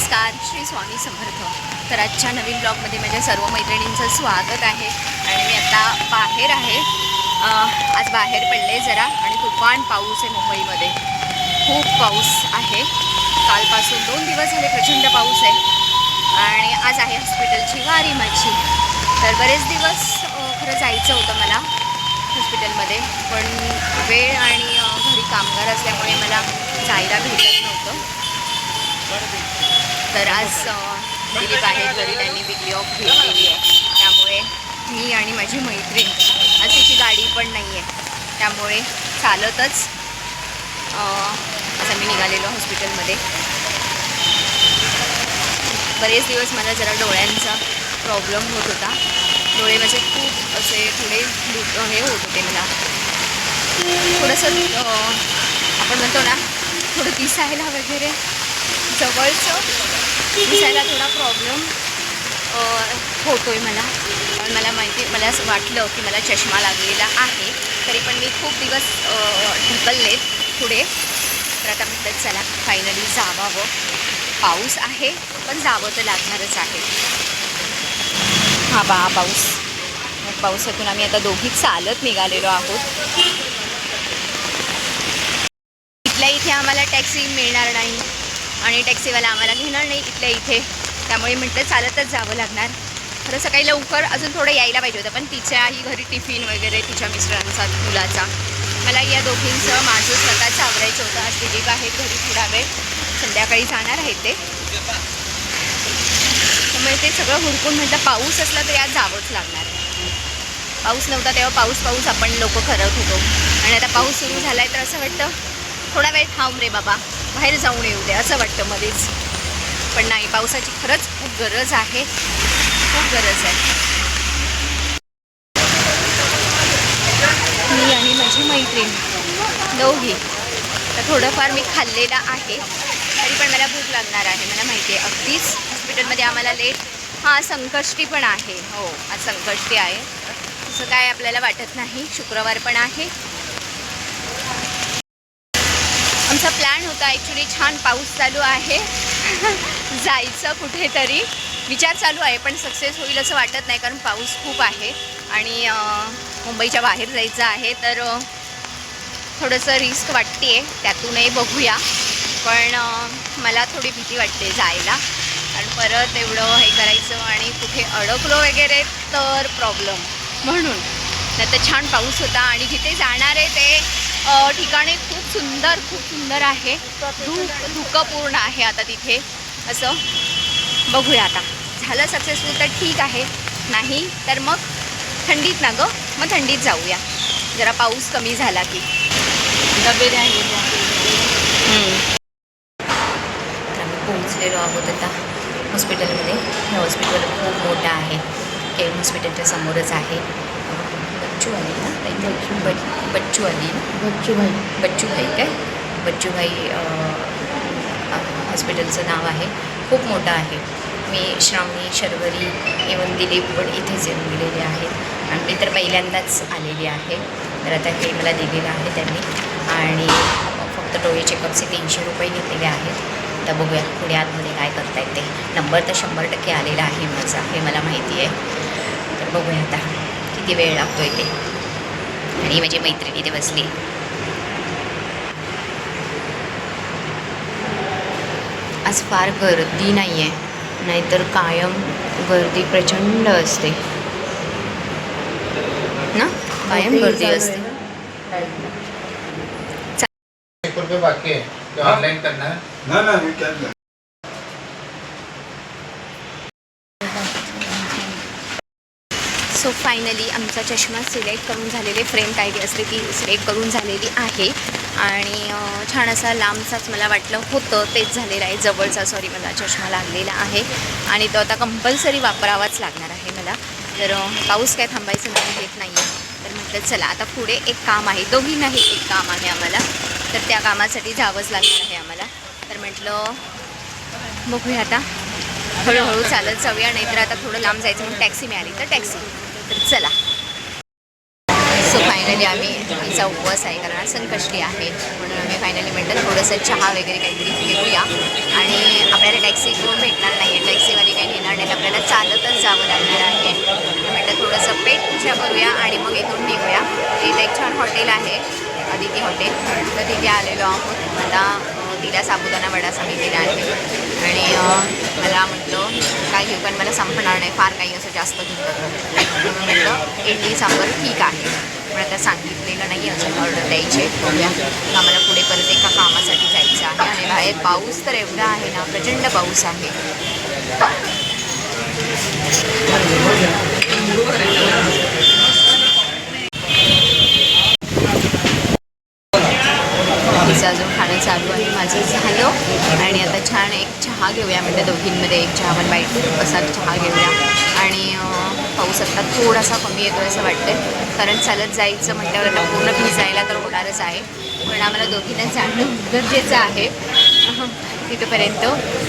नमस्कार, श्री स्वामी समर्थ. तर आजच्या नवीन ब्लॉगमध्ये माझ्या सर्व मैत्रिणींचं स्वागत आहे. आणि मी आता बाहेर आहे. आज बाहेर पडले जरा आणि तुफान पाऊस आहे मुंबईमध्ये. खूप पाऊस आहे. कालपासून 2 दिवस झाले प्रचंड पाऊस आहे. आणि आज आहे हॉस्पिटलची वारी माझी. तर बरेच दिवस खरं जायचं होतं मला हॉस्पिटलमध्ये, पण वेळ आणि घरी कामगार असल्यामुळे मला जायला भेटत नव्हतं. तर आज दिलीप आहे घरी, त्यांनी वीकली ऑफ घेतलेली आहे. त्यामुळे मी आणि माझी मैत्रीण, आज तिची गाडी पण नाही आहे, त्यामुळे चालतच असं मी निघालेलो हॉस्पिटलमध्ये. बरेच दिवस मला जरा डोळ्यांचा प्रॉब्लेम होत होता. डोळे माझे खूप असे थोडे हे होत होते. मला थोडंसं आपण म्हणतो ना, थोडं दिसायला वगैरे जवळचं दिसायला थोडा प्रॉब्लेम होतो आहे मला. पण मला असं वाटलं की मला चष्मा लागलेला आहे, तरी पण मी खूप दिवस ढकललेत पुढे. तर आता म्हटलं चला फायनली जावावं. पाऊस आहे पण जावं तर लागणारच आहे. हा बा पाऊस. मग पावसातून आम्ही आता दोघी चालत निघालेलो आहोत. इथल्या इथे आम्हाला टॅक्सी मिळणार नाही आणि टॅक्सीवाला आम्हाला घेणार नाही इथल्या इथे. त्यामुळे म्हटलं चालतच जावं लागणार. खरं सकाळी लवकर अजून थोडं यायला पाहिजे होतं, पण तिच्याही घरी टिफिन वगैरे, तिच्या मिस्टरांचा, मुलाचा, मला या दोघींचं माझं स्वतःचं आवरायचं होतं. आज दिलीप आहे घरी, थोडा वेळ संध्याकाळी जाणार आहे ते. त्यामुळे ते सगळं हुडकून म्हटलं पाऊस असला तर आज जावंच लागणार. पाऊस नव्हता तेव्हा पाऊस आपण लोक करत होतो, आणि आता पाऊस सुरू झाला आहे तर असं वाटतं थोडा वेळ थांब रे बाबा, बाहेर जाऊन येऊ दे असं वाटतं मध्येच. पण नाही, पावसाची खरंच खूप गरज आहे, खूप गरज आहे. मी आणि माझी मैत्रीण दोघी तर थोडंफार मी खाल्लेलं आहे, तरी पण मला भूक लागणार आहे. मला माहिती आहे अगदीच हॉस्पिटलमध्ये आम्हाला लेट. हां, संकष्टी पण आहे. हो, आज संकष्टी आहे. तसं काय आपल्याला वाटत नाही. शुक्रवार पण आहे. आमचा प्लॅन होता ॲक्च्युली, छान पाऊस चालू आहे जायचं कुठेतरी, विचार चालू आहे, पण सक्सेस होईल असं वाटत नाही, कारण पाऊस खूप आहे आणि मुंबईच्या बाहेर जायचं आहे. तर थोडंसं रिस्क वाटते आहे, त्यातूनही बघूया. पण मला थोडी भीती वाटते जायला, कारण परत एवढं हे करायचं आणि कुठे अडकलो वगैरे तर प्रॉब्लेम. म्हणून नाही तर छान पाऊस होता आणि जिथे जाणार आहे ते ठिकाणे खूप सुंदर आहे. धुकंपूर्ण आहे आता तिथे. असं बघूया आता, झालं सक्सेसफुल तर ठीक आहे, नाही तर मग थंडीत ना गं, मग थंडीत जाऊया जरा पाऊस कमी झाला की. डबे द्या. तर आम्ही पोहोचलेलो आहोत आता हॉस्पिटलमध्ये. हे हॉस्पिटल खूप मोठं आहे, केम हॉस्पिटलच्या समोरच आहे. बच्चू आली ना, बच्चू आली ना, बच्चू भाई काय, बच्चू भाई हॉस्पिटलचं नाव आहे. खूप मोठं आहे. मी, श्रावणी, शर्वरी, इवन दिलीप पण इथेच येऊन गेलेले आहेत आणि मी तर पहिल्यांदाच आलेली आहे. तर आता हे मला दिलेलं आहे त्यांनी, आणि फक्त डोळे चेकअपचे 300 रुपये घेतलेले आहेत. तर बघूया पुढे आतमध्ये काय करता येते. नंबर तर 100% आलेला आहे माझा, हे मला माहिती आहे. तर बघूया आता किती वेळ लागतो आहे ते. आणि माझी मैत्रीण इथे बसली. आज फार गर्दी नाही आहे, नाहीतर कायम गर्दी प्रचंड असते ना, कायम गर्दी असते. बाकी आहे ऑनलाईन करणार ना. सो फायनली आमचा चष्मा सिलेक्ट करून झालेले, फ्रेम काय असते ती सिलेक्ट करून झालेली आहे. आणि छान असा लांबचाच मला वाटलं होतं तेच झालेलं आहे. जवळचा मला चष्मा लागलेला आहे आणि तो आता कंपल्सरी वापरावाच लागणार आहे मला. तर पाऊस काय थांबायचं नाही घेत नाही आहे. तर म्हटलं चला आता पुढे एक काम आहे, दोघींनाही एक काम आहे आम्हाला, तर त्या कामासाठी जावंच लागणार आहे आम्हाला. तर म्हटलं बघूया आता, हळूहळू चालत जाऊया, नाहीतर आता थोडं लांब जायचं म्हणून टॅक्सी मिळाली तर टॅक्सी. तर चला. सो फायनली आमचा उपवास आहे कारण आज संकष्टी आहे म्हणून आम्ही फायनली म्हटलं थोडंसं चहा वगैरे काहीतरी घेऊया आणि आपल्याला टॅक्सी करून भेटणार नाही आहे, टॅक्सीवाली काही नेणार नाही, आपल्याला चालतच जावं लागणार आहे. म्हटलं थोडंसं पेट पूजा करूया आणि मग इथून निघूया. इथे एक छान हॉटेल आहे अदिती हॉटेल, तर तिथे आलेलो आहोत. आता तिला साबुदाणा वडा सांगितलेला आहे आणि मला म्हटलं काय घेऊ कारण मला संपणार नाही फार काही असं जास्त घेतलं. म्हटलं इडली सांबर ठीक आहे पण आता सांगितलेलं नाही अजून ऑर्डर द्यायचे बघूया. आम्हाला पुढे परत एका कामासाठी जायचं आहे आणि बाहेर पाऊस तर एवढा आहे ना, प्रचंड पाऊस आहे. तिचं अजून खाणं चालू आहे, माझं झालं आणि आता छान एक चहा घेऊया म्हणजे दोघींमध्ये एक चहा पण बाईट असा चहा घेऊया. आणि पाऊस आत्ता थोडासा कमी येतो असं वाटतं कारण चालत जायचं म्हटल्यावर आता पूर्ण भिजायला तर होणारच आहे पण आम्हाला दोघींना जाणं गरजेचं आहे तिथंपर्यंत.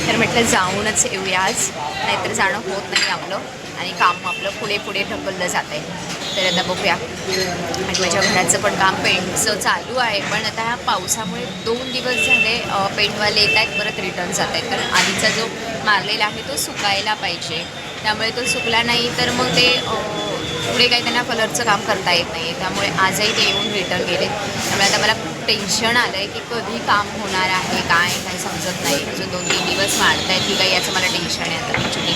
तर म्हटलं जाऊनच येऊया आज, नाहीतर जाणं होत नाही आपलं आणि काम आपलं पुढे पुढे ढकललं जात आहे. तर आता बघूया. आणि माझ्या घराचं पण काम पेंटचं चालू आहे पण आता ह्या पावसामुळे 2 दिवस झाले पेंटवाले येत आहेत परत रिटर्न जात आहेत कारण आधीचा जो मारलेला आहे तो सुकायला पाहिजे, त्यामुळे तो सुकला नाही तर मग ते पुढे काही त्यांना कलरचं काम करता येत नाही. त्यामुळे आजही ते येऊन रिटर्न गेले. त्यामुळे आता मला खूप टेन्शन आलं आहे की कधी काम होणार आहे काय काही समजत नाही. अजून 2-3 दिवस वाढत आहेत की काही याचं मला टेन्शन आहे आता ॲक्च्युली.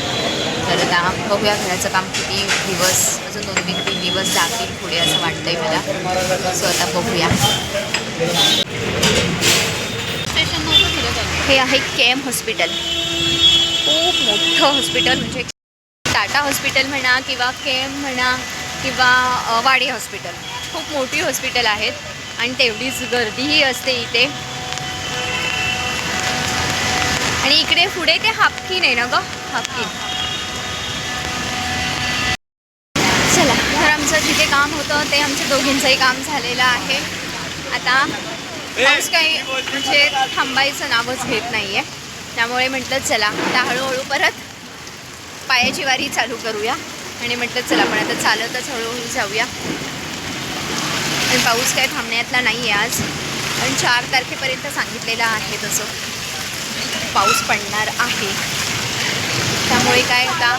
तर आता बघूया घराचं काम किती दिवस, अजून 2-3 दिवस जातील पुढे असं वाटतं आहे मला. सो आता बघूया. हे आहे केम हॉस्पिटल, खूप मोठं हॉस्पिटल म्हणजे टाटा हॉस्पिटल म्हणा किंवा केम म्हणा किंवा वाडी हॉस्पिटल, खूप मोठी हॉस्पिटल आहेत आणि तेवढीच गर्दीही असते इथे. आणि इकडे पुढे ते हापकीन आहे ना गं, हापकीन. चला, तर आमचं जिथे काम होतं ते आमचं दोघींचंही काम झालेलं आहे. आता पाऊस काही म्हणजे थांबायचं नावच घेत नाही आहे, त्यामुळे म्हटलं चला आता हळूहळू परत पायाची वारी चालू करूया. आणि म्हटलं चला पण आता चालतच हळूहळू जाऊया. आणि पाऊस काही थांबण्यातला नाही आहे आज, पण 4 तारखेपर्यंत सांगितलेलं आहे तसं पाऊस पडणार आहे. त्यामुळे काय आता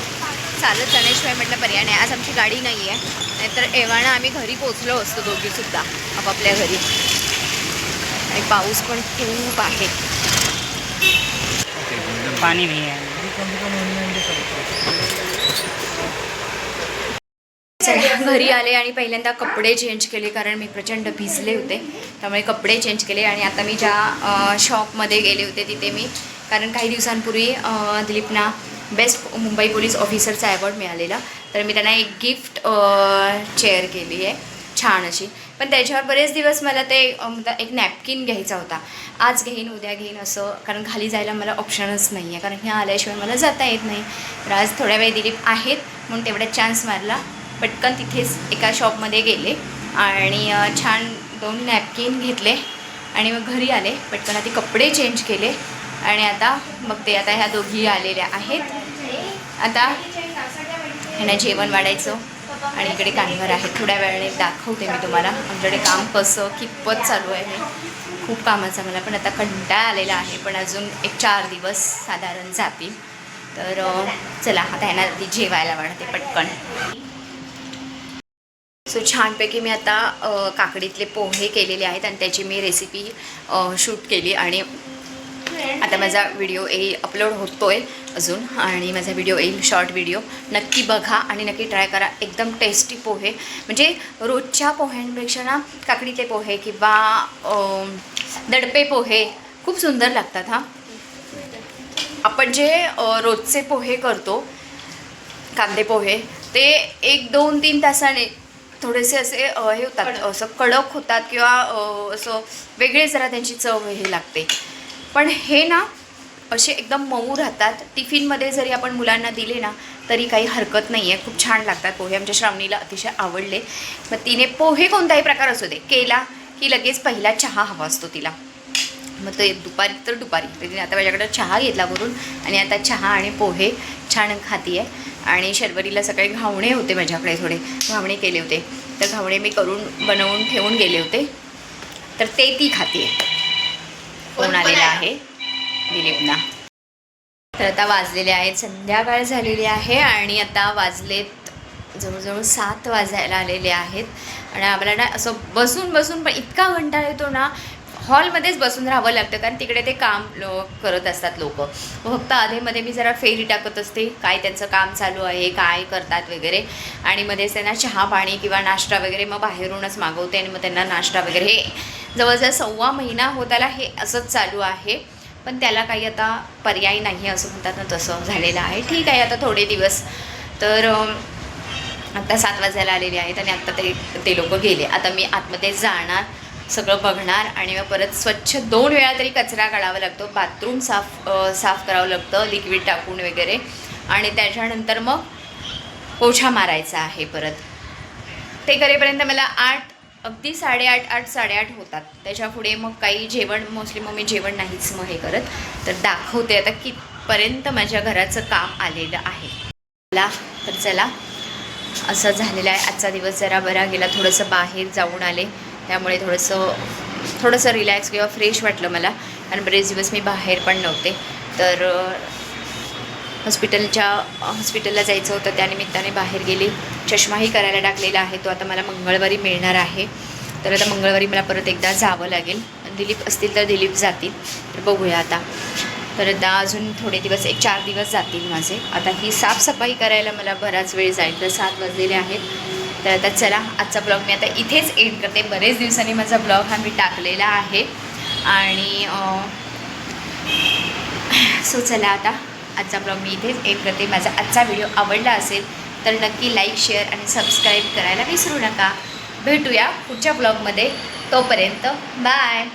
चालत जाण्याशिवाय म्हटलं पर्याय नाही. आज आमची गाडी नाही आहे, नाहीतर एव्हाना आम्ही घरी पोचलो असतो दोघीसुद्धा आपापल्या घरी. आणि पाऊस पण खूप आहे. पाणी नाही आहे. चला घरी आले आणि पहिल्यांदा कपडे चेंज केले कारण मी प्रचंड भिजले होते, त्यामुळे कपडे चेंज केले. आणि आता मी ज्या शॉपमध्ये गेले होते तिथे मी, कारण काही दिवसांपूर्वी दिलीपना बेस्ट मुंबई पोलीस ऑफिसरचा अवॉर्ड मिळालेला, तर मी त्यांना एक गिफ्ट चेअर केली आहे छान अशी. पण त्याच्यावर बरेच दिवस मला ते एक नॅपकिन घ्यायचा होता. आज घेईन उद्या घेईन असं, कारण खाली जायला मला ऑप्शनच नाही आहे, कारण ह्या आल्याशिवाय मला जाता येत नाही. तर आज थोड्या वेळ दिलीप आहेत म्हणून तेवढा चान्स मारला, पटकन तिथेच एका शॉपमध्ये गेले आणि छान 2 नॅपकिन घेतले आणि मग घरी आले. पटकन आधी कपडे चेंज केले आणि आता मग ते आता ह्या दोघी आलेल्या आहेत. आता ह्यांना जेवण वाढायचं आणि इकडे कामगार आहेत. थोड्या वेळाने दाखवते मी तुम्हाला आमच्याकडे काम कसं कितपत चालू आहे. खूप कामाचा मला पण आता कंटाळा आलेला आहे, पण अजून एक 4 दिवस साधारण जातील. तर चला आता ह्यांना आधी जेवायला वाढते पटकन. सो छानपैकी मी आता काकडीतले पोहे केलेले आहेत आणि त्याची मी रेसिपी शूट केली आणि आता माझा व्हिडिओ येईल, अपलोड होतो आहे अजून, आणि माझा व्हिडिओ येईल शॉर्ट व्हिडिओ. नक्की बघा आणि नक्की ट्राय करा. एकदम टेस्टी पोहे, म्हणजे रोजच्या पोह्यांपेक्षा ना काकडीतले पोहे किंवा दडपे पोहे खूप सुंदर लागतात. हां, आपण जे रोजचे पोहे करतो कांदे पोहे, ते 1-2-3 तासाने थोडेसे असे हे होतात, असं कडक होतात किंवा असं वेगळे जरा त्यांची चव हे लागते. पण हे ना असे एकदम मऊ राहतात. टिफिनमध्ये जरी आपण मुलांना दिले ना तरी काही हरकत नाही आहे. खूप छान लागतात पोहे. आमच्या श्रावणीला अतिशय आवडले. मग तिने पोहे कोणताही प्रकार असू दे केला की लगेच पहिला चहा हवा असतो तिला. मग ते दुपारी तिने आता माझ्याकडं चहा घेतला करून आणि आता चहा आणि पोहे छान खाती आहे. आणि शर्वरीला सकाळी घावणे होते माझ्याकडे, थोडे घावणे केले होते, तर घावणे मी बनवून ठेवून गेले होते, तर ती खाते. फोन आलेला आहे दिलीपना. तर आता वाजलेले आहेत, संध्याकाळ झालेली आहे आणि आता वाजलेत जवळजवळ 7 वाजायला आलेले आहेत. आणि आम्हाला ना असं बसून पण इतका कंटाळा येतो ना, हॉलमध्येच बसून राहावं लागतं, कारण तिकडे ते काम करत असतात लोक. फक्त आधेमध्ये मी जरा फेरी टाकत असते, काय त्यांचं काम चालू आहे, काय करतात वगैरे, आणि मध्येच त्यांना चहा पाणी किंवा नाश्ता वगैरे मग बाहेरूनच मागवते आणि मग त्यांना नाश्ता वगैरे. हे जवळजवळ 1.25 महिना होत आला हे असंच चालू आहे, पण त्याला काही आता पर्याय नाही असं म्हणतात ना, तसं झालेलं आहे. ठीक आहे, आता थोडे दिवस. तर आता 7 वाजायला आलेले आहेत आणि आत्ता ते लोक गेले. आता मी आतमध्ये जाणार, सगळं बघणार आणि मग परत स्वच्छ 2 वेळा तरी कचरा काढावा लागतो, बाथरूम साफ करावं लागतं लिक्विड टाकून वगैरे, आणि त्याच्यानंतर मग पोछा मारायचा आहे परत. ते करेपर्यंत मला 8 अगदी 8:30 होतात. त्याच्या पुढे मग काही जेवण, मोस्टली मग मी जेवण नाहीच मग हे करत. तर दाखवते आता कितपर्यंत माझ्या घराचं काम आलेलं आहे. तर चला, असं झालेलं आहे आजचा दिवस. जरा बरा गेला, थोडंसं बाहेर जाऊन आले, त्यामुळे थोडंसं रिलॅक्स किंवा फ्रेश वाटलं मला, कारण बरेच दिवस मी बाहेर पण नव्हते. तर हॉस्पिटलला जायचं होतं, त्यानिमित्ताने बाहेर गेले. चष्माही करायला टाकलेला आहे, तो आता मला मंगळवारी मिळणार आहे. तर आता मंगळवारी मला परत एकदा जावं लागेल. दिलीप असतील तर दिलीप जातील, तर बघूया आता. तर आता अजून थोडे दिवस, 1-4 दिवस जातील माझे. आता ही साफसफाई करायला मला बराच वेळ जाईल, तर 7 वाजलेले आहेत. तर आता चला, आजचा ब्लॉग मी आता इथेच एंड करते. बरेच दिवसांनी माझा ब्लॉग हा मी टाकलेला आहे, आणि सो चला, आता आजचा ब्लॉग मी इथेच एंड करते. माझा आजचा व्हिडिओ आवडला असेल तर नक्की लाईक, शेअर आणि सबस्क्राईब करायला विसरू नका. भेटूया पुढच्या ब्लॉगमध्ये. तोपर्यंत बाय.